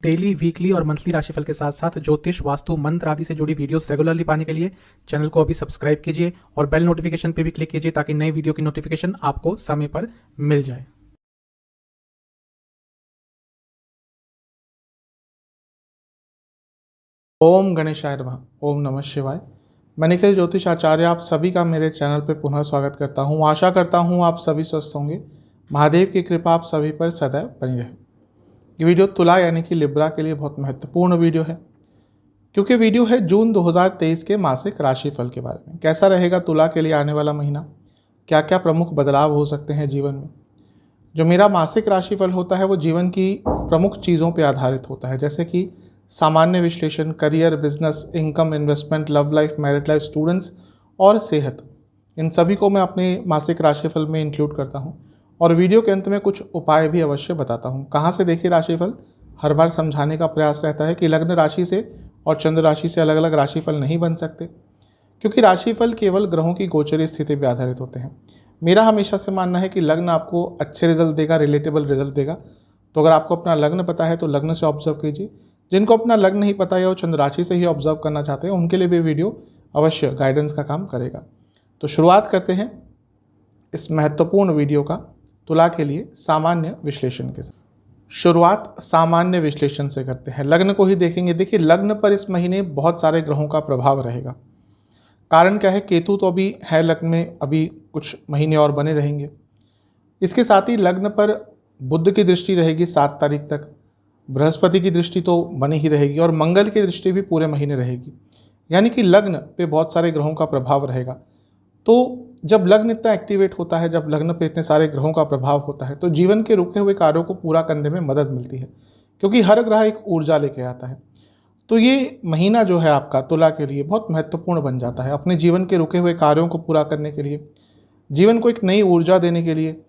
Daily, weekly और monthly राशिफल के साथ साथ ज्योतिष, वास्तु, मंत्र आदि से जुड़ी वीडियोस रेगुलरली पाने के लिए चैनल को अभी सब्सक्राइब कीजिए और बेल नोटिफिकेशन पे भी क्लिक कीजिए ताकि नई वीडियो की नोटिफिकेशन आपको समय पर मिल जाए। ओम गणेशाय नमः। ओम नमः शिवाय। मैं निखिल ज्योतिष आचार्य आप सभी का मेरे चैनल पर पुनः स्वागत करता हूं। आशा करता हूं आप सभी स्वस्थ होंगे। महादेव की कृपा आप सभी पर सदैव बनी रहे। ये वीडियो तुला यानी कि लिब्रा के लिए बहुत महत्वपूर्ण वीडियो है, क्योंकि वीडियो है जून 2023 के मासिक राशिफल के बारे में। कैसा रहेगा तुला के लिए आने वाला महीना, क्या क्या प्रमुख बदलाव हो सकते हैं जीवन में। जो मेरा मासिक राशिफल होता है वो जीवन की प्रमुख चीज़ों पर आधारित होता है, जैसे कि सामान्य विश्लेषण, career, business, income, investment, love life, married life, students और सेहत। इन सभी को मैं अपने मासिक राशिफल में इंक्लूड करता हूं और वीडियो के अंत में कुछ उपाय भी अवश्य बताता हूं। कहां से देखिए राशिफल, हर बार समझाने का प्रयास रहता है कि लग्न राशि से और चंद्र राशि से अलग अलग राशिफल नहीं बन सकते, क्योंकि राशिफल केवल ग्रहों की गोचरीय स्थिति पर आधारित होते हैं। मेरा हमेशा से मानना है कि लग्न आपको अच्छे रिजल्ट देगा, रिलेटेबल रिजल्ट देगा। तो अगर आपको अपना लग्न पता है तो लग्न से ऑब्जर्व कीजिए। जिनको अपना लग्न नहीं पता है और चंद्र राशि से ही ऑब्जर्व करना चाहते हैं उनके लिए भी वीडियो अवश्य गाइडेंस का काम करेगा। तो शुरुआत करते हैं इस महत्वपूर्ण वीडियो का तुला के लिए सामान्य विश्लेषण के साथ। शुरुआत सामान्य विश्लेषण से करते हैं। लग्न को ही देखेंगे। देखिए, लग्न पर इस महीने बहुत सारे ग्रहों का प्रभाव रहेगा। कारण क्या है, केतु तो अभी है लग्न में, अभी कुछ महीने और बने रहेंगे। इसके साथ ही लग्न पर बुध की दृष्टि रहेगी 7 तारीख तक, बृहस्पति की दृष्टि तो बनी ही रहेगी और मंगल की दृष्टि भी पूरे महीने रहेगी। यानी कि लग्न पे बहुत सारे ग्रहों का प्रभाव रहेगा। तो जब लग्न इतना एक्टिवेट होता है, जब लग्न पे इतने सारे ग्रहों का प्रभाव होता है, तो जीवन के रुके हुए कार्यों को पूरा करने में मदद मिलती है, क्योंकि हर ग्रह एक ऊर्जा लेके आता है। तो ये महीना जो है आपका तुला के लिए बहुत महत्वपूर्ण बन जाता है, अपने जीवन के रुके हुए कार्यों को पूरा करने के लिए, जीवन को एक नई ऊर्जा देने के लिए,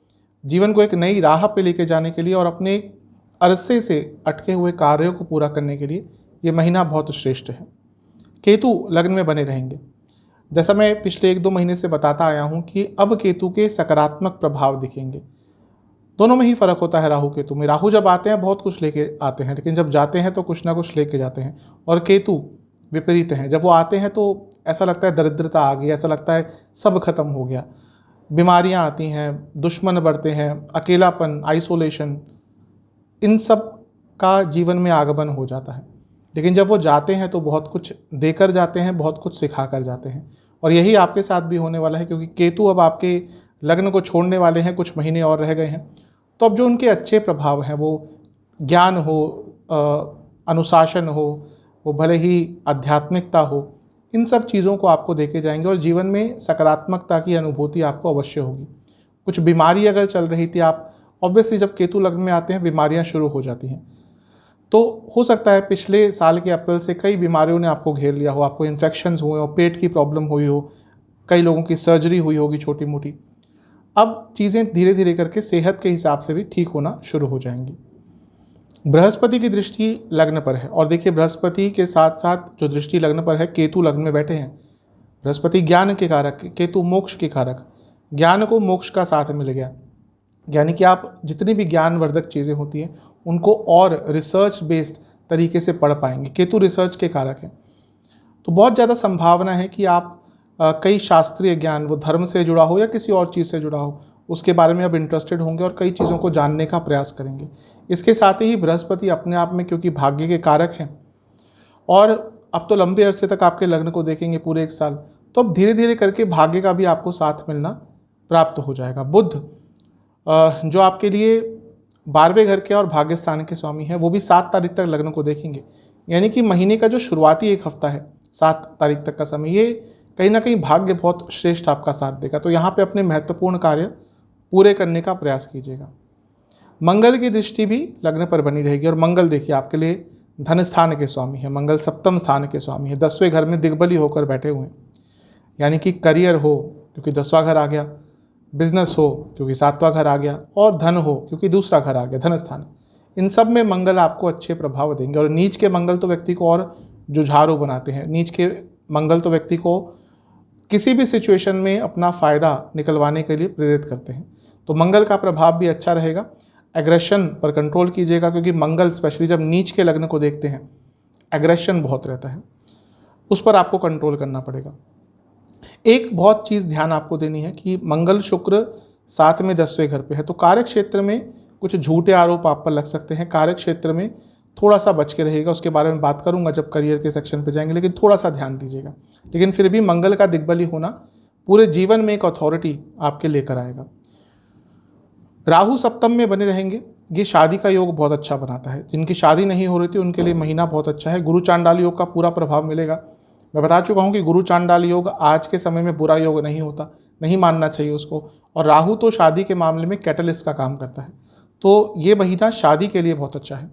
जीवन को एक नई राह पे लेके जाने के लिए और अपने अरसे से अटके हुए कार्यों को पूरा करने के लिए ये महीना बहुत श्रेष्ठ है। केतु लग्न में बने रहेंगे। जैसा मैं पिछले 1-2 महीने से बताता आया हूँ कि अब केतु के सकारात्मक प्रभाव दिखेंगे। दोनों में ही फर्क होता है राहु केतु में। राहु जब आते हैं बहुत कुछ लेके आते हैं, लेकिन जब जाते हैं तो कुछ ना कुछ लेके जाते हैं। और केतु विपरीत हैं, जब वो आते हैं तो ऐसा लगता है दरिद्रता आ गई, ऐसा लगता है सब खत्म हो गया, बीमारियाँ आती हैं, दुश्मन बढ़ते हैं, अकेलापन, आइसोलेशन, इन सब का जीवन में आगमन हो जाता है। लेकिन जब वो जाते हैं तो बहुत कुछ देकर जाते हैं, बहुत कुछ सिखा कर जाते हैं। और यही आपके साथ भी होने वाला है, क्योंकि केतु अब आपके लग्न को छोड़ने वाले हैं, कुछ महीने और रह गए हैं। तो अब जो उनके अच्छे प्रभाव हैं, वो ज्ञान हो, अनुशासन हो, वो भले ही आध्यात्मिकता हो, इन सब चीज़ों को आपको देके जाएंगे और जीवन में सकारात्मकता की अनुभूति आपको अवश्य होगी। कुछ बीमारी अगर चल रही थी, आप ऑब्वियसली जब केतु लग्न में आते हैं बीमारियां शुरू हो जाती हैं। तो हो सकता है पिछले साल के अप्रैल से कई बीमारियों ने आपको घेर लिया हो, आपको इन्फेक्शंस हुए हो, पेट की प्रॉब्लम हुई हो, कई लोगों की सर्जरी हुई होगी छोटी मोटी। अब चीज़ें धीरे धीरे करके सेहत के हिसाब से भी ठीक होना शुरू हो जाएंगी। बृहस्पति की दृष्टि लग्न पर है और देखिए, बृहस्पति के साथ साथ जो दृष्टि लग्न पर है, केतु लग्न में बैठे हैं। बृहस्पति ज्ञान के कारक, केतु मोक्ष के कारक, ज्ञान को मोक्ष का साथ मिल गया। यानी कि आप जितनी भी ज्ञानवर्धक चीज़ें होती हैं उनको और रिसर्च बेस्ड तरीके से पढ़ पाएंगे। केतु रिसर्च के कारक हैं, तो बहुत ज़्यादा संभावना है कि आप कई शास्त्रीय ज्ञान, वो धर्म से जुड़ा हो या किसी और चीज़ से जुड़ा हो, उसके बारे में अब इंटरेस्टेड होंगे और कई चीज़ों को जानने का प्रयास करेंगे। इसके साथ ही बृहस्पति अपने आप में, क्योंकि भाग्य के कारक हैं और अब तो लंबे अरसे तक आपके लग्न को देखेंगे पूरे 1 साल, तो अब धीरे धीरे करके भाग्य का भी आपको साथ मिलना प्राप्त हो जाएगा। बुध जो आपके लिए 12वें घर के और भाग्य स्थान के स्वामी हैं, वो भी 7 तारीख तक लग्न को देखेंगे। यानी कि महीने का जो शुरुआती 1 हफ्ता है, 7 तारीख तक का समय, ये कहीं ना कहीं भाग्य बहुत श्रेष्ठ आपका साथ देगा। तो यहाँ पे अपने महत्वपूर्ण कार्य पूरे करने का प्रयास कीजिएगा। मंगल की दृष्टि भी लग्न पर बनी रहेगी और मंगल देखिए आपके लिए धन स्थान के स्वामी है। मंगल 7वें स्थान के स्वामी है, 10वें घर में दिग्बली होकर बैठे हुए हैं। यानी कि करियर हो क्योंकि 10वां घर आ गया, बिजनेस हो क्योंकि 7वां घर आ गया, और धन हो क्योंकि दूसरा घर आ गया, धन स्थान। इन सब में मंगल आपको अच्छे प्रभाव देंगे। और नीच के मंगल तो व्यक्ति को और जुझारू बनाते हैं। नीच के मंगल तो व्यक्ति को किसी भी सिचुएशन में अपना फ़ायदा निकलवाने के लिए प्रेरित करते हैं। तो मंगल का प्रभाव भी अच्छा रहेगा। एग्रेशन पर कंट्रोल कीजिएगा, क्योंकि मंगल स्पेशली जब नीच के लग्न को देखते हैं एग्रेशन बहुत रहता है, उस पर आपको कंट्रोल करना पड़ेगा। एक बहुत चीज़ ध्यान आपको देनी है कि मंगल शुक्र साथ में 10वें घर पे है, तो कार्य क्षेत्र में कुछ झूठे आरोप आप पर लग सकते हैं। कार्य क्षेत्र में थोड़ा सा बच के रहिएगा, उसके बारे में बात करूंगा जब करियर के सेक्शन पे जाएंगे, लेकिन थोड़ा सा ध्यान दीजिएगा। लेकिन फिर भी मंगल का दिग्बली होना पूरे जीवन में एक अथॉरिटी आपके लेकर आएगा। राहु सप्तम में बने रहेंगे, ये शादी का योग बहुत अच्छा बनाता है। जिनकी शादी नहीं हो रही थी उनके लिए महीना बहुत अच्छा है। गुरु चांडाल योग का पूरा प्रभाव मिलेगा। मैं बता चुका हूँ कि गुरु चांडाल योग आज के समय में बुरा योग नहीं होता, नहीं मानना चाहिए उसको। और राहु तो शादी के मामले में कैटलिस्ट का काम करता है, तो ये महीना शादी के लिए बहुत अच्छा है।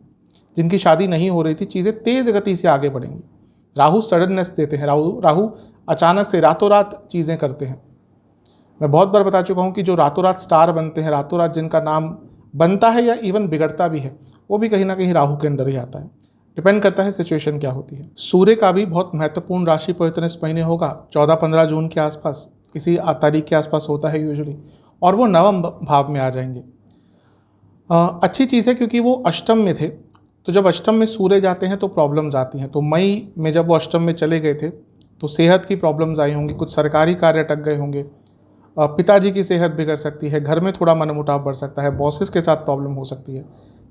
जिनकी शादी नहीं हो रही थी, चीज़ें तेज़ गति से आगे बढ़ेंगी। राहु सडननेस देते हैं, राहु अचानक से रातों रात चीज़ें करते हैं। मैं बहुत बार बता चुका हूँ कि जो रातों रात स्टार बनते हैं, रातों रात जिनका नाम बनता है या इवन बिगड़ता भी है, वो भी कहीं ना कहीं राहु के अंदर ही आता है। डिपेंड करता है सिचुएशन क्या होती है। सूर्य का भी बहुत महत्वपूर्ण राशि परिवर्तन इस महीने होगा। 14-15 जून के आसपास, इसी तारीख के आसपास होता है यूजुअली, और वो नवम भाव में आ जाएंगे। अच्छी चीज़ है क्योंकि वो अष्टम में थे, तो जब अष्टम में सूर्य जाते हैं तो प्रॉब्लम्स आती हैं। तो मई में जब वो अष्टम में चले गए थे तो सेहत की प्रॉब्लम्स आई होंगी, कुछ सरकारी कार्य अटक गए होंगे, पिताजी की सेहत बिगड़ सकती है, घर में थोड़ा मनमुटाव बढ़ सकता है, बॉसेस के साथ प्रॉब्लम हो सकती है।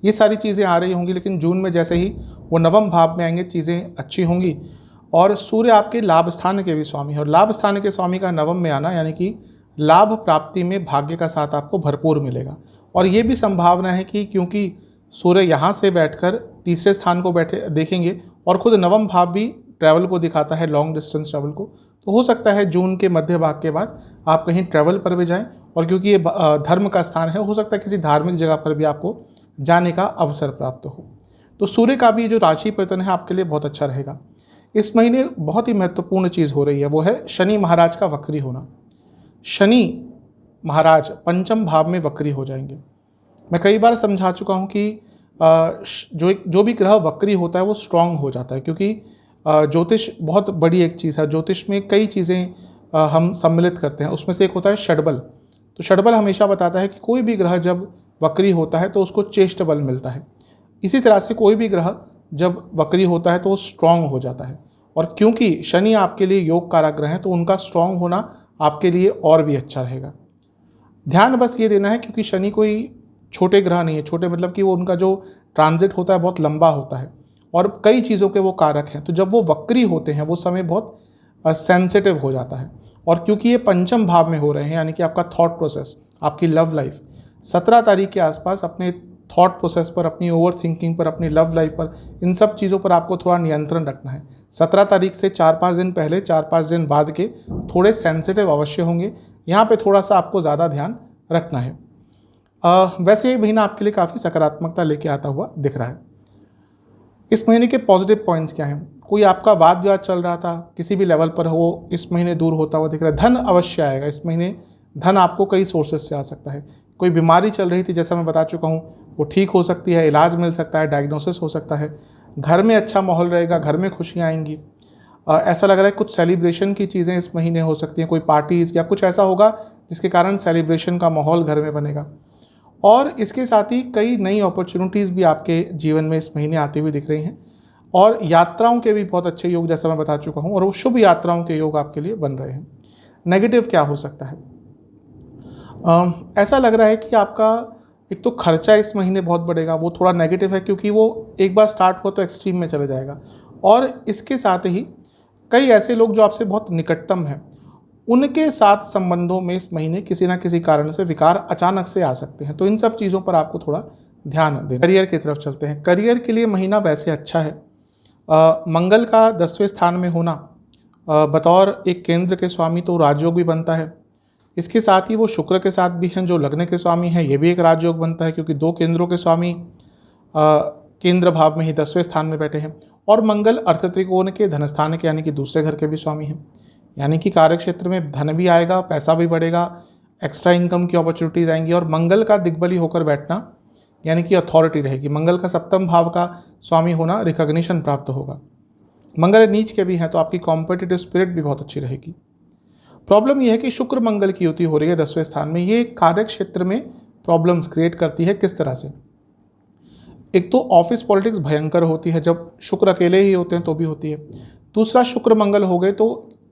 ये सारी चीज़ें आ रही होंगी, लेकिन जून में जैसे ही वो नवम भाव में आएंगे चीज़ें अच्छी होंगी। और सूर्य आपके लाभ स्थान के भी स्वामी है, और लाभ स्थान के स्वामी का नवम में आना यानी कि लाभ प्राप्ति में भाग्य का साथ आपको भरपूर मिलेगा। और ये भी संभावना है कि क्योंकि सूर्य यहाँ से बैठकर तीसरे स्थान को बैठे देखेंगे और खुद नवम भाव भी ट्रैवल को दिखाता है, लॉन्ग डिस्टेंस ट्रैवल को, तो हो सकता है जून के मध्य भाग के बाद आप कहीं ट्रैवल पर भी जाएं। और क्योंकि ये धर्म का स्थान है, हो सकता है किसी धार्मिक जगह पर भी आपको जाने का अवसर प्राप्त हो। तो सूर्य का भी जो राशि परिवर्तन है आपके लिए बहुत अच्छा रहेगा। इस महीने बहुत ही महत्वपूर्ण चीज़ हो रही है, वो है शनि महाराज का वक्री होना। शनि महाराज पंचम भाव में वक्री हो जाएंगे। मैं कई बार समझा चुका हूँ कि जो भी ग्रह वक्री होता है वो स्ट्रांग हो जाता है, क्योंकि ज्योतिष बहुत बड़ी एक चीज़ है। ज्योतिष में कई चीज़ें हम सम्मिलित करते हैं, उसमें से एक होता है षडबल। तो षडबल हमेशा बताता है कि कोई भी ग्रह जब वक्री होता है तो उसको चेष्ट बल मिलता है। इसी तरह से कोई भी ग्रह जब वक्री होता है तो वो स्ट्रांग हो जाता है। और क्योंकि शनि आपके लिए योग कारक ग्रह है, तो उनका स्ट्रांग होना आपके लिए और भी अच्छा रहेगा। ध्यान बस ये देना है, क्योंकि शनि कोई छोटे ग्रह नहीं है। छोटे मतलब कि वो उनका जो ट्रांजिट होता है बहुत लंबा होता है और कई चीज़ों के वो कारक हैं। तो जब वो वक्री होते हैं वो समय बहुत सेंसिटिव हो जाता है। और क्योंकि ये पंचम भाव में हो रहे हैं, यानी कि आपका थॉट प्रोसेस, आपकी लव लाइफ, 17 तारीख के आसपास अपने थॉट प्रोसेस पर, अपनी ओवर थिंकिंग पर, अपनी लव लाइफ पर, इन सब चीज़ों पर आपको थोड़ा नियंत्रण रखना है। 17 तारीख से 4-5 दिन पहले, 4-5 दिन बाद के थोड़े सेंसिटिव अवश्य होंगे। यहाँ पे थोड़ा सा आपको ज़्यादा ध्यान रखना है। वैसे ये महीना आपके लिए काफ़ी सकारात्मकता लेके आता हुआ दिख रहा है। इस महीने के पॉजिटिव पॉइंट्स क्या हैं? कोई आपका वाद विवाद चल रहा था किसी भी लेवल पर, हो इस महीने दूर होता हुआ दिख रहा है। धन अवश्य आएगा इस महीने, धन आपको कई सोर्सेज से आ सकता है। कोई बीमारी चल रही थी, जैसा मैं बता चुका हूँ, वो ठीक हो सकती है, इलाज मिल सकता है, डायग्नोसिस हो सकता है। घर में अच्छा माहौल रहेगा, घर में खुशियाँ आएंगी। ऐसा लग रहा है कुछ सेलिब्रेशन की चीज़ें इस महीने हो सकती हैं, कोई पार्टीज़ या कुछ ऐसा होगा जिसके कारण सेलिब्रेशन का माहौल घर में बनेगा। और इसके साथ ही कई नई अपॉर्चुनिटीज़ भी आपके जीवन में इस महीने आती हुई दिख रही हैं। और यात्राओं के भी बहुत अच्छे योग, जैसा मैं बता चुका हूँ, और वो शुभ यात्राओं के योग आपके लिए बन रहे हैं। नेगेटिव क्या हो सकता है? ऐसा लग रहा है कि आपका एक तो खर्चा इस महीने बहुत बढ़ेगा, वो थोड़ा नेगेटिव है, क्योंकि वो एक बार स्टार्ट हुआ तो एक्सट्रीम में चले जाएगा। और इसके साथ ही कई ऐसे लोग जो आपसे बहुत निकटतम हैं, उनके साथ संबंधों में इस महीने किसी ना किसी कारण से विकार अचानक से आ सकते हैं। तो इन सब चीज़ों पर आपको थोड़ा ध्यान दें। करियर की तरफ चलते हैं। करियर के लिए महीना वैसे अच्छा है। मंगल का 10वें स्थान में होना, बतौर एक केंद्र के स्वामी, तो राजयोग भी बनता है। इसके साथ ही वो शुक्र के साथ भी हैं जो लग्न के स्वामी हैं, ये भी एक राजयोग बनता है, क्योंकि 2 केंद्रों के स्वामी केंद्र भाव में ही 10वें स्थान में बैठे हैं। और मंगल अर्थ त्रिकोण के धनस्थान के यानी कि दूसरे घर के भी स्वामी हैं, यानी कि कार्य क्षेत्र में धन भी आएगा, पैसा भी बढ़ेगा, एक्स्ट्रा इनकम की अपॉर्चुनिटीज़ आएंगी। और मंगल का दिग्बली होकर बैठना यानी कि अथॉरिटी रहेगी। मंगल का सप्तम भाव का स्वामी होना, रिकॉग्निशन प्राप्त होगा। मंगल नीच के भी हैं तो आपकी कॉम्पिटिटिव स्पिरिट भी बहुत अच्छी रहेगी। प्रॉब्लम यह है कि शुक्र मंगल की युति हो रही है 10वें स्थान में, ये कार्य क्षेत्र में प्रॉब्लम्स क्रिएट करती है, किस तरह से। एक तो ऑफिस पॉलिटिक्स भयंकर होती है, जब शुक्र अकेले ही होते हैं तो भी होती है। दूसरा, शुक्र मंगल हो गए तो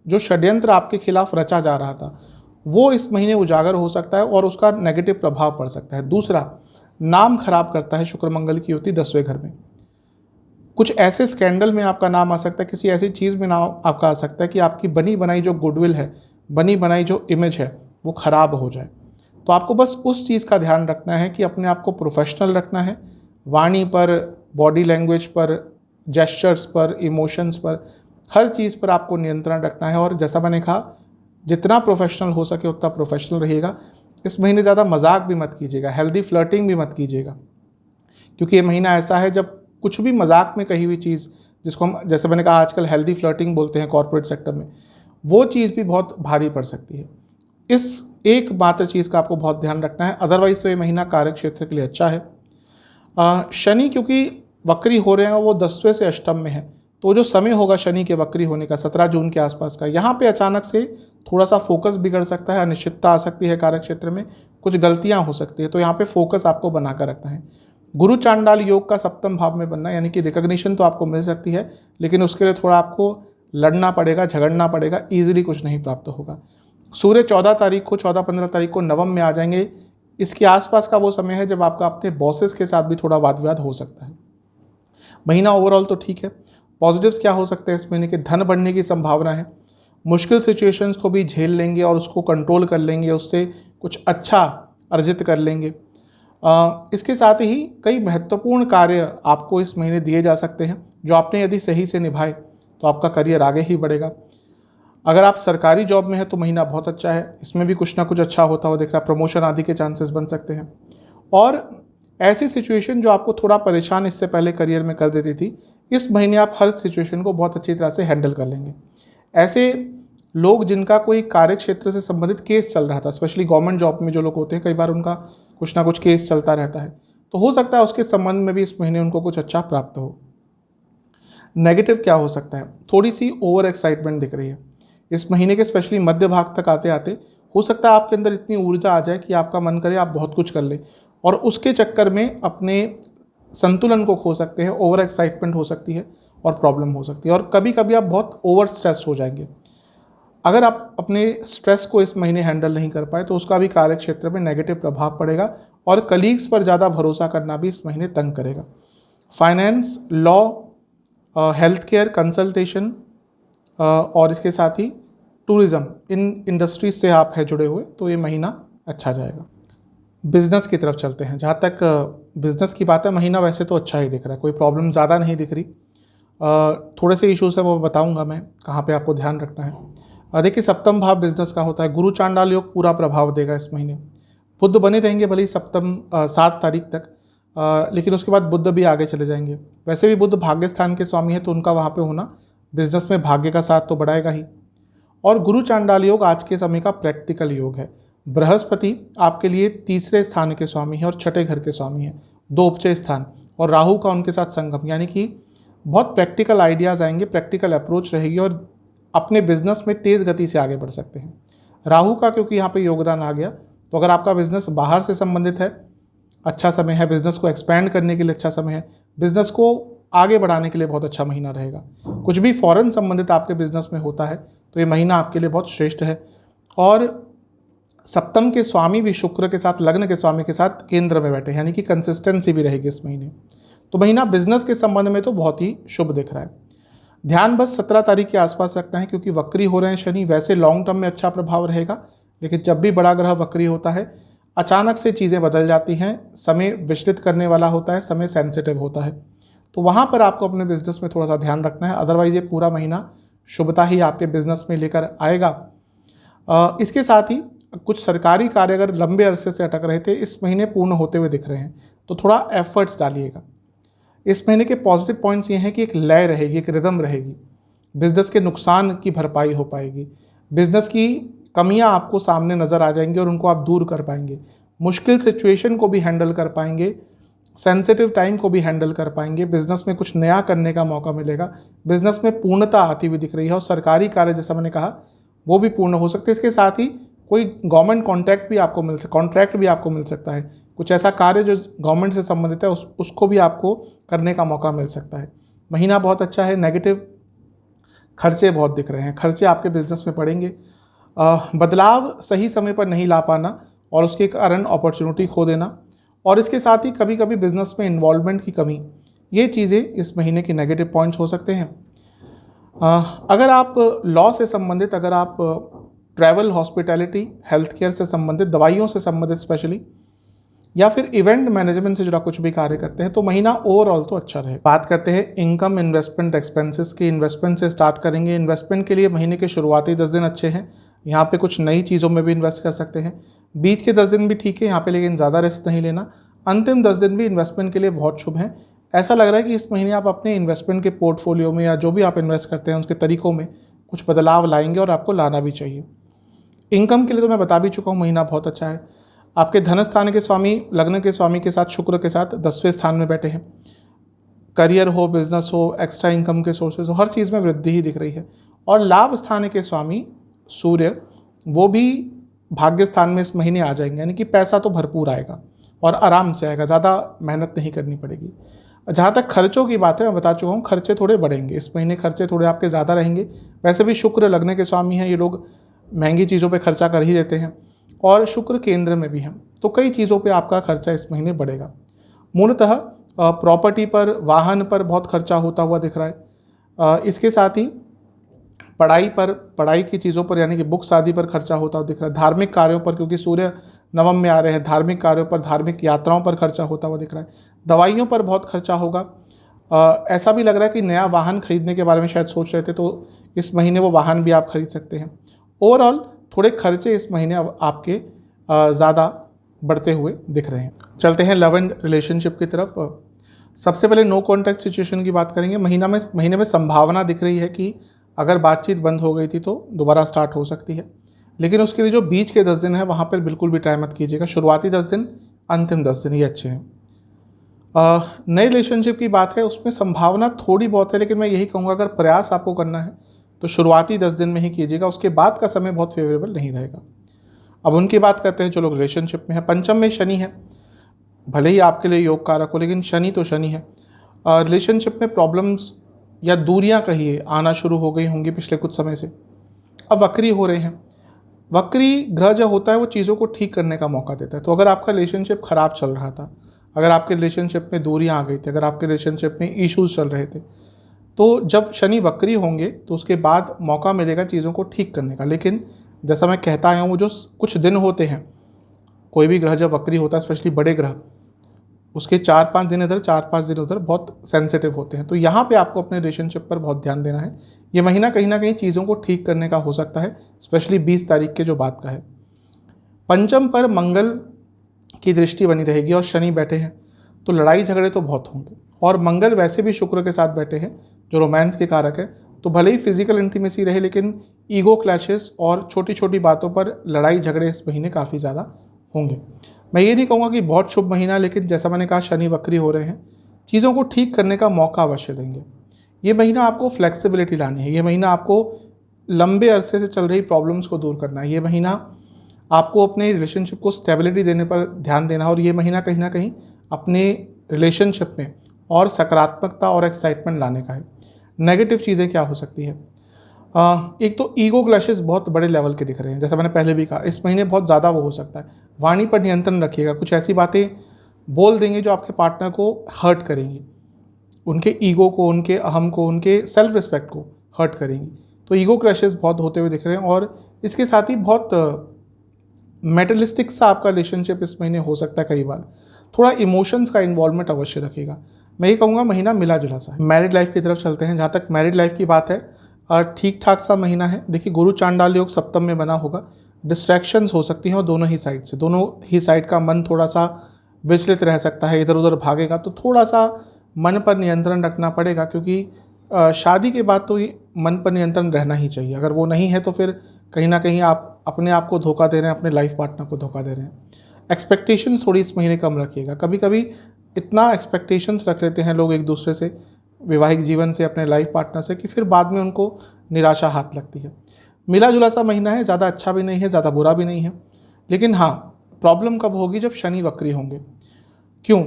जो षड्यंत्र आपके खिलाफ रचा जा रहा था वो इस महीने उजागर हो सकता है और उसका नेगेटिव प्रभाव पड़ सकता है। दूसरा, नाम खराब करता है शुक्र मंगल की युति 10वें घर में। कुछ ऐसे स्कैंडल में आपका नाम आ सकता है, किसी ऐसी चीज़ में नाम आपका आ सकता है कि आपकी बनी बनाई जो गुडविल है, बनी बनाई जो इमेज है, वो खराब हो जाए। तो आपको बस उस चीज़ का ध्यान रखना है कि अपने आप को प्रोफेशनल रखना है, वाणी पर, बॉडी लैंग्वेज पर, जेस्चर्स पर, इमोशंस पर, हर चीज़ पर आपको नियंत्रण रखना है। और जैसा मैंने कहा, जितना प्रोफेशनल हो सके उतना प्रोफेशनल रहिएगा। इस महीने ज़्यादा मजाक भी मत कीजिएगा, हेल्दी फ्लर्टिंग भी मत कीजिएगा, क्योंकि ये महीना ऐसा है जब कुछ भी मजाक में कही हुई चीज़, जिसको हम, जैसे मैंने कहा, आजकल हेल्दी फ्लर्टिंग बोलते हैं कॉर्पोरेट सेक्टर में, वो चीज़ भी बहुत भारी पड़ सकती है। इस एक मात्र चीज़ का आपको बहुत ध्यान रखना है। अदरवाइज तो ये महीना कार्य क्षेत्र के लिए अच्छा है। शनि क्योंकि वक्री हो रहे हैं, वो 10वें से अष्टम में है, तो जो समय होगा शनि के वक्री होने का 17 जून के आसपास का, यहाँ पे अचानक से थोड़ा सा फोकस बिगड़ सकता है, अनिश्चितता आ सकती है कार्य क्षेत्र में, कुछ गलतियाँ हो सकती है, तो यहाँ पे फोकस आपको बनाकर रखना है। गुरु चांडाल योग का 7वें भाव में बनना, यानी कि रिकग्निशन तो आपको मिल सकती है, लेकिन उसके लिए थोड़ा आपको लड़ना पड़ेगा, झगड़ना पड़ेगा, ईजिली कुछ नहीं प्राप्त होगा। सूर्य 14 तारीख को, 14-15 तारीख को नवम में आ जाएंगे। इसके आसपास का वो समय है जब आपका अपने बॉसेस के साथ भी थोड़ा वाद विवाद हो सकता है। महीना ओवरऑल तो ठीक है। पॉजिटिव्स क्या हो सकते हैं इस महीने के? धन बढ़ने की संभावना है, मुश्किल सिचुएशंस को भी झेल लेंगे और उसको कंट्रोल कर लेंगे, उससे कुछ अच्छा अर्जित कर लेंगे। इसके साथ ही कई महत्वपूर्ण कार्य आपको इस महीने दिए जा सकते हैं, जो आपने यदि सही से निभाए तो आपका करियर आगे ही बढ़ेगा। अगर आप सरकारी जॉब में हैं तो महीना बहुत अच्छा है, इसमें भी कुछ ना कुछ अच्छा होता हुआ दिख रहा है, प्रमोशन आदि के चांसेस बन सकते हैं। और ऐसी सिचुएशन जो आपको थोड़ा परेशान इससे पहले करियर में कर देती थी, इस महीने आप हर सिचुएशन को बहुत अच्छी तरह से हैंडल कर लेंगे। ऐसे लोग जिनका कोई कार्य क्षेत्र से संबंधित केस चल रहा था, स्पेशली गवर्नमेंट जॉब में जो लोग होते हैं, कई बार उनका कुछ ना कुछ केस चलता रहता है, तो हो सकता है उसके संबंध में भी इस महीने उनको कुछ अच्छा प्राप्त हो। नेगेटिव क्या हो सकता है? थोड़ी सी ओवर एक्साइटमेंट दिख रही है इस महीने के, स्पेशली मध्य भाग तक आते आते हो सकता है आपके अंदर इतनी ऊर्जा आ जाए कि आपका मन करे आप बहुत कुछ कर ले, और उसके चक्कर में अपने संतुलन को खो सकते हैं। ओवर एक्साइटमेंट हो सकती है और प्रॉब्लम हो सकती है, और कभी कभी आप बहुत ओवर स्ट्रेस हो जाएंगे। अगर आप अपने स्ट्रेस को इस महीने हैंडल नहीं कर पाए तो उसका भी कार्य क्षेत्र में नेगेटिव प्रभाव पड़ेगा, और कलीग्स पर ज़्यादा भरोसा करना भी इस महीने तंग करेगा। Finance, law, health care, consultation और इसके साथ ही टूरिज़्म, इन इंडस्ट्रीज से आप है जुड़े हुए, तो ये महीना अच्छा जाएगा। बिज़नेस की तरफ चलते हैं। जहाँ तक बिज़नेस की बात है, महीना वैसे तो अच्छा ही दिख रहा है, कोई प्रॉब्लम ज़्यादा नहीं दिख रही। थोड़े से इश्यूज़ है वो बताऊंगा मैं, कहाँ पे आपको ध्यान रखना है। देखिए, 7वां भाव बिजनेस का होता है। गुरु चांडाल योग पूरा प्रभाव देगा इस महीने। बुध बने रहेंगे भले ही 7 तारीख तक, लेकिन उसके बाद बुध भी आगे चले जाएंगे। वैसे भी बुध भाग्य स्थान के स्वामी है, तो उनका वहाँ पे होना बिजनेस में भाग्य का साथ तो बढ़ाएगा ही। और गुरु चांडाल योग आज के समय का प्रैक्टिकल योग है। बृहस्पति आपके लिए 3रे स्थान के स्वामी है और 6ठे घर के स्वामी है, 2 उपचय स्थान, और राहु का उनके साथ संगम, यानी कि बहुत प्रैक्टिकल आइडियाज़ आएंगे, प्रैक्टिकल अप्रोच रहेगी और अपने बिजनेस में तेज़ गति से आगे बढ़ सकते हैं। राहु का क्योंकि यहाँ पे योगदान आ गया, तो अगर आपका बिजनेस बाहर से संबंधित है, अच्छा समय है, बिजनेस को एक्सपैंड करने के लिए अच्छा समय है, बिजनेस को आगे बढ़ाने के लिए बहुत अच्छा महीना रहेगा। कुछ भी फॉरेन संबंधित आपके बिजनेस में होता है तो ये महीना आपके लिए बहुत श्रेष्ठ है। और 7म के स्वामी भी शुक्र के साथ, लग्न के स्वामी के साथ केंद्र में बैठे, यानी कि कंसिस्टेंसी भी रहेगी इस महीने। तो महीना बिजनेस के संबंध में तो बहुत ही शुभ दिख रहा है। ध्यान बस 17 तारीख के आसपास रखना है, क्योंकि वक्री हो रहे हैं शनि। वैसे लॉन्ग टर्म में अच्छा प्रभाव रहेगा, लेकिन जब भी बड़ा ग्रह वक्री होता है अचानक से चीज़ें बदल जाती हैं, समय विचलित करने वाला होता है, समय सेंसिटिव होता है, तो वहाँ पर आपको अपने बिजनेस में थोड़ा सा ध्यान रखना है। अदरवाइज ये पूरा महीना शुभता ही आपके बिजनेस में लेकर आएगा। इसके साथ ही कुछ सरकारी कार्य अगर लंबे अरसे से अटक रहे थे, इस महीने पूर्ण होते हुए दिख रहे हैं, तो थोड़ा एफर्ट्स डालिएगा। इस महीने के पॉजिटिव पॉइंट्स ये हैं कि एक लय रहेगी, एक रिदम रहेगी, बिजनेस के नुकसान की भरपाई हो पाएगी, बिजनेस की कमियां आपको सामने नज़र आ जाएंगी और उनको आप दूर कर पाएंगे, मुश्किल सिचुएशन को भी हैंडल कर पाएंगे, सेंसिटिव टाइम को भी हैंडल कर पाएंगे, बिजनेस में कुछ नया करने का मौका मिलेगा, बिजनेस में पूर्णता आती हुई दिख रही है, और सरकारी कार्य जैसा मैंने कहा वो भी पूर्ण हो सकते हैं। इसके साथ ही कोई गवर्नमेंट कॉन्ट्रैक्ट भी आपको मिल सकता है, कुछ ऐसा कार्य जो गवर्नमेंट से संबंधित है उसको भी आपको करने का मौका मिल सकता है। महीना बहुत अच्छा है। नेगेटिव खर्चे बहुत दिख रहे हैं, खर्चे आपके बिजनेस में पड़ेंगे। बदलाव सही समय पर नहीं ला पाना और उसके कारण अपॉर्चुनिटी खो देना, और इसके साथ ही कभी कभी बिजनेस में इन्वॉल्वमेंट की कमी, ये चीज़ें इस महीने के नेगेटिव पॉइंट्स हो सकते हैं। अगर आप लॉ से संबंधित, अगर आप ट्रैवल, हॉस्पिटैलिटी, हेल्थ केयर से संबंधित, दवाइयों से संबंधित स्पेशली, या फिर इवेंट मैनेजमेंट से जुड़ा कुछ भी कार्य करते हैं, तो महीना ओवरऑल तो अच्छा रहे। बात करते हैं इनकम, इन्वेस्टमेंट, एक्सपेंसेस की। इन्वेस्टमेंट से स्टार्ट करेंगे। इन्वेस्टमेंट के लिए महीने के शुरुआती 10 दिन अच्छे हैं। यहाँ पे कुछ नई चीज़ों में भी इन्वेस्ट कर सकते हैं। बीच के 10 दिन भी ठीक है यहाँ पे, लेकिन ज़्यादा रिस्क नहीं लेना। अंतिम 10 दिन भी इन्वेस्टमेंट के लिए बहुत शुभ हैं। ऐसा लग रहा है कि इस महीने आप अपने इन्वेस्टमेंट के पोर्टफोलियो में या जो भी आप इन्वेस्ट करते हैं उसके तरीकों में कुछ बदलाव लाएंगे, और आपको लाना भी चाहिए। इनकम के लिए तो मैं बता भी चुका हूँ, महीना बहुत अच्छा है। आपके धन स्थान के स्वामी, लग्न के स्वामी के साथ, शुक्र के साथ 10वें स्थान में बैठे हैं। करियर हो, बिजनेस हो, एक्स्ट्रा इनकम के सोर्सेज हो, हर चीज़ में वृद्धि ही दिख रही है। और लाभ स्थान के स्वामी सूर्य, वो भी भाग्य स्थान में इस महीने आ जाएंगे, यानी कि पैसा तो भरपूर आएगा और आराम से आएगा, ज़्यादा मेहनत नहीं करनी पड़ेगी। जहाँ तक खर्चों की बात है, मैं बता चुका हूँ, खर्चे थोड़े बढ़ेंगे इस महीने, खर्चे थोड़े आपके ज़्यादा रहेंगे। वैसे भी शुक्र लग्न के स्वामी हैं, ये लोग महंगी चीज़ों पे खर्चा कर ही देते हैं, और शुक्र केंद्र में भी हैं, तो कई चीज़ों पे आपका खर्चा इस महीने बढ़ेगा। मूलतः प्रॉपर्टी पर, वाहन पर बहुत खर्चा होता हुआ दिख रहा है। इसके साथ ही पढ़ाई पर, पढ़ाई की चीज़ों पर, यानी कि बुक्स आदि पर खर्चा होता हुआ दिख रहा है। धार्मिक कार्यों पर, क्योंकि सूर्य नवम में आ रहे हैं, धार्मिक कार्यों पर, धार्मिक यात्राओं पर खर्चा होता हुआ दिख रहा है। दवाइयों पर बहुत खर्चा होगा। ऐसा भी लग रहा है कि नया वाहन खरीदने के बारे में शायद सोच रहे थे, तो इस महीने वो वाहन भी आप खरीद सकते हैं। ओवरऑल थोड़े खर्चे इस महीने अब आपके ज़्यादा बढ़ते हुए दिख रहे हैं। चलते हैं लव एंड रिलेशनशिप की तरफ। सबसे पहले नो कॉन्टैक्ट सिचुएशन की बात करेंगे। महीने में संभावना दिख रही है कि अगर बातचीत बंद हो गई थी तो दोबारा स्टार्ट हो सकती है, लेकिन उसके लिए जो बीच के 10 दिन है वहाँ पर बिल्कुल भी ट्राई मत कीजिएगा। शुरुआती 10 दिन, अंतिम 10 दिन ये अच्छे हैं। नए रिलेशनशिप की बात है, उसमें संभावना थोड़ी बहुत है, लेकिन मैं यही कहूँगा अगर प्रयास आपको करना है तो शुरुआती 10 दिन में ही कीजिएगा, उसके बाद का समय बहुत फेवरेबल नहीं रहेगा। अब उनकी बात करते हैं जो लोग रिलेशनशिप में है। पंचम में शनि है, भले ही आपके लिए योग कारक हो, लेकिन शनि तो शनि है। रिलेशनशिप में प्रॉब्लम्स या दूरियां कहिए आना शुरू हो गई होंगी पिछले कुछ समय से। अब वक्री हो रहे हैं। वक्री ग्रह जो होता है वो चीज़ों को ठीक करने का मौका देता है। तो अगर आपका रिलेशनशिप ख़राब चल रहा था, अगर आपके रिलेशनशिप में दूरियां आ गई थी, अगर आपके रिलेशनशिप में इश्यूज चल रहे थे, तो जब शनि वक्री होंगे तो उसके बाद मौका मिलेगा चीज़ों को ठीक करने का। लेकिन जैसा मैं कहता आया हूँ, वो जो कुछ दिन होते हैं, कोई भी ग्रह जब वक्री होता है, स्पेशली बड़े ग्रह, उसके 4-5 दिन इधर, 4-5 दिन उधर बहुत सेंसिटिव होते हैं। तो यहाँ पे आपको अपने रिलेशनशिप पर बहुत ध्यान देना है। ये महीना कहीं ना कहीं चीज़ों को ठीक करने का हो सकता है, स्पेशली 20 तारीख के जो बात का है। पंचम पर मंगल की दृष्टि बनी रहेगी और शनि बैठे हैं, तो लड़ाई झगड़े तो बहुत होंगे। और मंगल वैसे भी शुक्र के साथ बैठे हैं जो रोमांस के कारक है, तो भले ही फिजिकल इंटीमेसी रहे, लेकिन ईगो क्लैशेस और छोटी छोटी बातों पर लड़ाई झगड़े इस महीने काफ़ी ज़्यादा होंगे। मैं ये नहीं कहूँगा कि बहुत शुभ महीना, लेकिन जैसा मैंने कहा शनि वक्री हो रहे हैं, चीज़ों को ठीक करने का मौका अवश्य देंगे। ये महीना आपको फ्लेक्सिबिलिटी लानी है। ये महीना आपको लंबे अरसे से चल रही प्रॉब्लम्स को दूर करना है। ये महीना आपको अपने रिलेशनशिप को स्टेबिलिटी देने पर ध्यान देना है। और ये महीना कहीं ना कहीं अपने रिलेशनशिप में और सकारात्मकता और एक्साइटमेंट लाने का है। नेगेटिव चीज़ें क्या हो सकती है? एक तो ईगो क्लैशेस बहुत बड़े लेवल के दिख रहे हैं, जैसा मैंने पहले भी कहा, इस महीने बहुत ज़्यादा वो हो सकता है। वाणी पर नियंत्रण रखिएगा। कुछ ऐसी बातें बोल देंगे जो आपके पार्टनर को हर्ट करेंगी, उनके ईगो को, उनके अहम को, उनके सेल्फ रिस्पेक्ट को हर्ट करेंगी। तो ईगो क्लैशेस बहुत होते हुए दिख रहे हैं। और इसके साथ ही बहुत मेटलिस्टिक सा आपका रिलेशनशिप इस महीने हो सकता है। कई बार थोड़ा इमोशंस का इन्वॉल्वमेंट अवश्य रखेगा। मैं ये कहूँगा महीना मिला जुला सा है। मैरिड लाइफ की तरफ चलते हैं। जहाँ तक मैरिड लाइफ की बात है, ठीक ठाक सा महीना है। देखिए, गुरु चांडाल योग सप्तम में बना होगा, डिस्ट्रैक्शंस हो सकती हैं और दोनों ही साइड से, दोनों ही साइड का मन थोड़ा सा विचलित रह सकता है, इधर उधर भागेगा। तो थोड़ा सा मन पर नियंत्रण रखना पड़ेगा, क्योंकि शादी के बाद तो ये मन पर नियंत्रण रहना ही चाहिए। अगर वो नहीं है तो फिर कहीं ना कहीं आप अपने आप को धोखा दे रहे हैं, अपने लाइफ पार्टनर को धोखा दे रहे हैं। एक्सपेक्टेशंस थोड़ी इस महीने कम रखिएगा। कभी कभी इतना एक्सपेक्टेशंस रख लेते हैं लोग एक दूसरे से, वैवाहिक जीवन से, अपने लाइफ पार्टनर से, कि फिर बाद में उनको निराशा हाथ लगती है। मिला जुला सा महीना है, ज़्यादा अच्छा भी नहीं है, ज़्यादा बुरा भी नहीं है। लेकिन हाँ, प्रॉब्लम कब होगी? जब शनि वक्री होंगे। क्यों?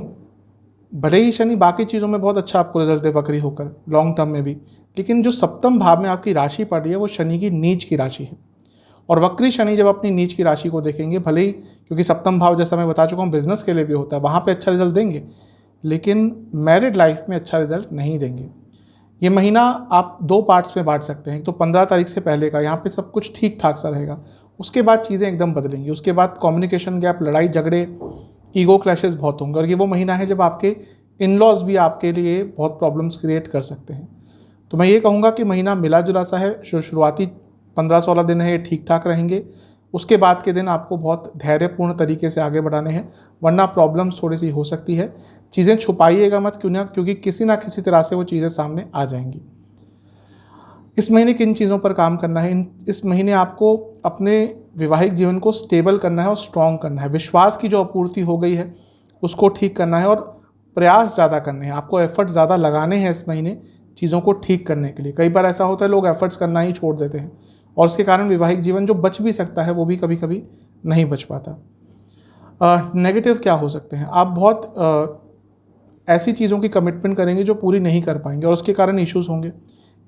भले ही शनि बाकी चीज़ों में बहुत अच्छा आपको रिजल्ट दे वक्री होकर लॉन्ग टर्म में भी, लेकिन जो सप्तम भाव में आपकी राशि पड़ रही है वो शनि की नीच की राशि है। और वक्री शनि जब अपनी नीच की राशि को देखेंगे, भले ही, क्योंकि सप्तम भाव जैसा मैं बता चुका हूँ बिजनेस के लिए भी होता है, वहाँ पे अच्छा रिजल्ट देंगे, लेकिन मैरिड लाइफ में अच्छा रिजल्ट नहीं देंगे। ये महीना आप 2 पार्ट्स में बांट सकते हैं। तो 15 तारीख से पहले का यहाँ पे सब कुछ ठीक ठाक सा रहेगा, उसके बाद चीज़ें एकदम बदलेंगी। उसके बाद कम्युनिकेशन गैप, लड़ाई झगड़े, ईगो क्लैशेस बहुत होंगे। और ये वो महीना है जब आपके इन लॉज भी आपके लिए बहुत प्रॉब्लम्स क्रिएट कर सकते हैं। तो मैं ये कहूँगा कि महीना मिला जुला सा है। शुरुआती 15-16 दिन है ये ठीक ठाक रहेंगे। उसके बाद के दिन आपको बहुत धैर्यपूर्ण तरीके से आगे बढ़ाने हैं, वरना प्रॉब्लम्स थोड़ी सी हो सकती है। चीज़ें छुपाइएगा मत, क्योंकि किसी ना किसी तरह से वो चीज़ें सामने आ जाएंगी। इस महीने किन चीज़ों पर काम करना है? इस महीने आपको अपने वैवाहिक जीवन को स्टेबल करना है और स्ट्रॉन्ग करना है। विश्वास की जो आपूर्ति हो गई है उसको ठीक करना है और प्रयास ज़्यादा करने हैं। आपको एफर्ट ज़्यादा लगाने हैं इस महीने चीज़ों को ठीक करने के लिए। कई बार ऐसा होता है लोग एफर्ट्स करना ही छोड़ देते हैं और उसके कारण वैवाहिक जीवन जो बच भी सकता है वो भी कभी कभी नहीं बच पाता। नेगेटिव क्या हो सकते हैं? आप बहुत ऐसी चीज़ों की कमिटमेंट करेंगे जो पूरी नहीं कर पाएंगे और उसके कारण इश्यूज होंगे।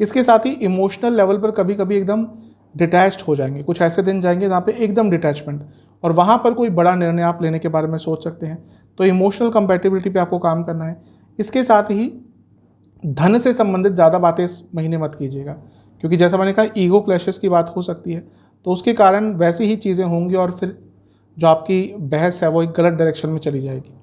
इसके साथ ही इमोशनल लेवल पर कभी कभी एकदम डिटैच्ड हो जाएंगे। कुछ ऐसे दिन जाएंगे जहाँ पे एकदम डिटैचमेंट, और वहाँ पर कोई बड़ा निर्णय आप लेने के बारे में सोच सकते हैं। तो इमोशनल कंपैटिबिलिटी पे आपको काम करना है। इसके साथ ही धन से संबंधित ज़्यादा बातें इस महीने मत कीजिएगा, क्योंकि जैसा मैंने कहा ईगो क्लैशेस की बात हो सकती है, तो उसके कारण वैसी ही चीज़ें होंगी और फिर जो आपकी बहस है वो एक गलत डायरेक्शन में चली जाएगी।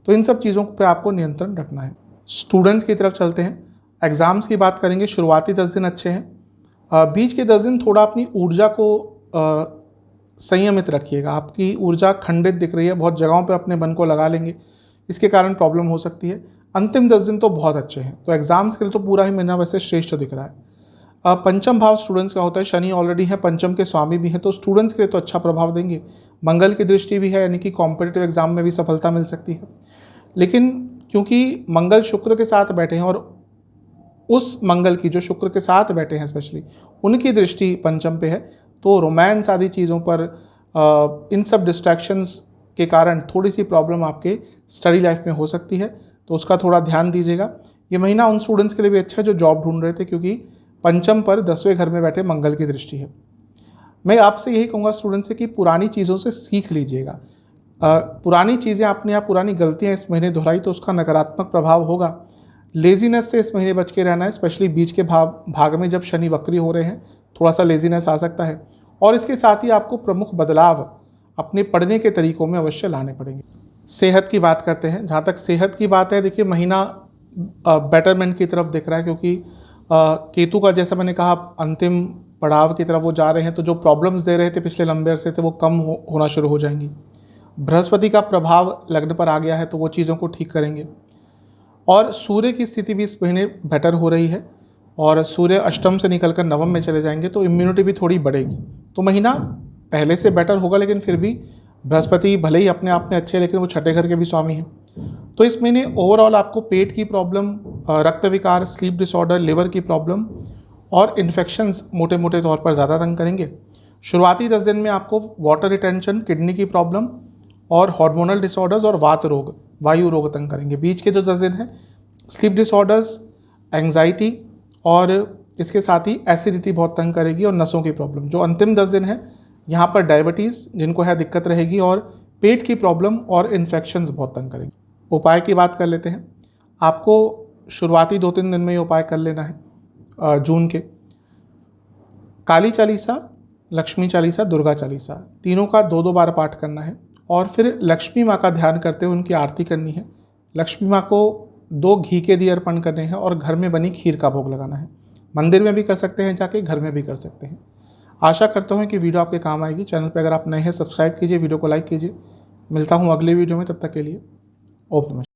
तो इन सब चीज़ों पे आपको नियंत्रण रखना है। स्टूडेंट्स की तरफ चलते हैं। एग्ज़ाम्स की बात करेंगे। शुरुआती 10 दिन अच्छे हैं। बीच के 10 दिन थोड़ा अपनी ऊर्जा को संयमित रखिएगा। आपकी ऊर्जा खंडित दिख रही है, बहुत जगहों पर अपने मन को लगा लेंगे, इसके कारण प्रॉब्लम हो सकती है। अंतिम 10 दिन तो बहुत अच्छे हैं, तो एग्ज़ाम्स के लिए तो पूरा ही महीना वैसे श्रेष्ठ दिख रहा है। पंचम भाव स्टूडेंट्स का होता है, शनि ऑलरेडी है, पंचम के स्वामी भी हैं, तो स्टूडेंट्स के लिए तो अच्छा प्रभाव देंगे। मंगल की दृष्टि भी है, यानी कि कॉम्पिटिटिव एग्जाम में भी सफलता मिल सकती है। लेकिन क्योंकि मंगल शुक्र के साथ बैठे हैं और उस मंगल की जो शुक्र के साथ बैठे हैं स्पेशली उनकी दृष्टि पंचम पे है, तो रोमांस आदि चीज़ों पर इन सब डिस्ट्रैक्शंस के कारण थोड़ी सी प्रॉब्लम आपके स्टडी लाइफ में हो सकती है, तो उसका थोड़ा ध्यान दीजिएगा। ये महीना उन स्टूडेंट्स के लिए भी अच्छा है जो जॉब ढूंढ रहे थे, क्योंकि पंचम पर 10वें घर में बैठे मंगल की दृष्टि है। मैं आपसे यही कहूँगा स्टूडेंट्स से कि पुरानी चीज़ों से सीख लीजिएगा। पुरानी चीज़ें आपने आप पुरानी गलतियाँ इस महीने दोहराई तो उसका नकारात्मक प्रभाव होगा। लेजीनेस से इस महीने बच के रहना है, स्पेशली बीच के भाग में जब शनि वक्री हो रहे हैं थोड़ा सा लेजीनेस आ सकता है। और इसके साथ ही आपको प्रमुख बदलाव अपने पढ़ने के तरीकों में अवश्य लाने पड़ेंगे। सेहत की बात करते हैं। जहाँ तक सेहत की बात है, देखिए महीना बेटरमेंट की तरफ दिख रहा है, क्योंकि केतु का जैसा मैंने कहा अंतिम पड़ाव की तरफ वो जा रहे हैं, तो जो प्रॉब्लम्स दे रहे थे पिछले लंबे अरसे से वो कम होना शुरू हो जाएंगी। बृहस्पति का प्रभाव लग्न पर आ गया है, तो वो चीज़ों को ठीक करेंगे। और सूर्य की स्थिति भी इस महीने बेटर हो रही है, और सूर्य अष्टम से निकलकर नवम में चले जाएंगे, तो इम्यूनिटी भी थोड़ी बढ़ेगी। तो महीना पहले से बेटर होगा, लेकिन फिर भी बृहस्पति भले ही अपने आप में अच्छे, लेकिन वो छठे घर के भी स्वामी हैं। तो इस महीने ओवरऑल आपको पेट की प्रॉब्लम, रक्त विकार, स्लीप डिसऑर्डर, लिवर की प्रॉब्लम और इन्फेक्शंस मोटे मोटे तौर पर ज़्यादा तंग करेंगे। शुरुआती 10 दिन में आपको वाटर रिटेंशन, किडनी की प्रॉब्लम और हार्मोनल डिसऑर्डर्स और वात रोग, वायु रोग तंग करेंगे। बीच के जो 10 दिन हैं स्लीप डिसऑर्डर्स, एंग्जाइटी और इसके साथ ही एसिडिटी बहुत तंग करेगी और नसों की प्रॉब्लम। जो अंतिम 10 दिन है यहाँ पर डायबिटीज़ जिनको है दिक्कत रहेगी, और पेट की प्रॉब्लम और इन्फेक्शंस बहुत तंग करेंगे। उपाय की बात कर लेते हैं। आपको शुरुआती 2-3 दिन में ये उपाय कर लेना है। जून के काली चालीसा, लक्ष्मी चालीसा, दुर्गा चालीसा, तीनों का 2-2 बार पाठ करना है, और फिर लक्ष्मी माँ का ध्यान करते हुए उनकी आरती करनी है। लक्ष्मी माँ को 2 घी के दिए अर्पण करने हैं और घर में बनी खीर का भोग लगाना है। मंदिर में भी कर सकते हैं जाके, घर में भी कर सकते हैं। आशा करता हूँ कि वीडियो आपके काम आएगी। चैनल पर अगर आप नए हैं सब्सक्राइब कीजिए, वीडियो को लाइक कीजिए। मिलता हूँ अगले वीडियो में, तब तक के लिए ओम नमः।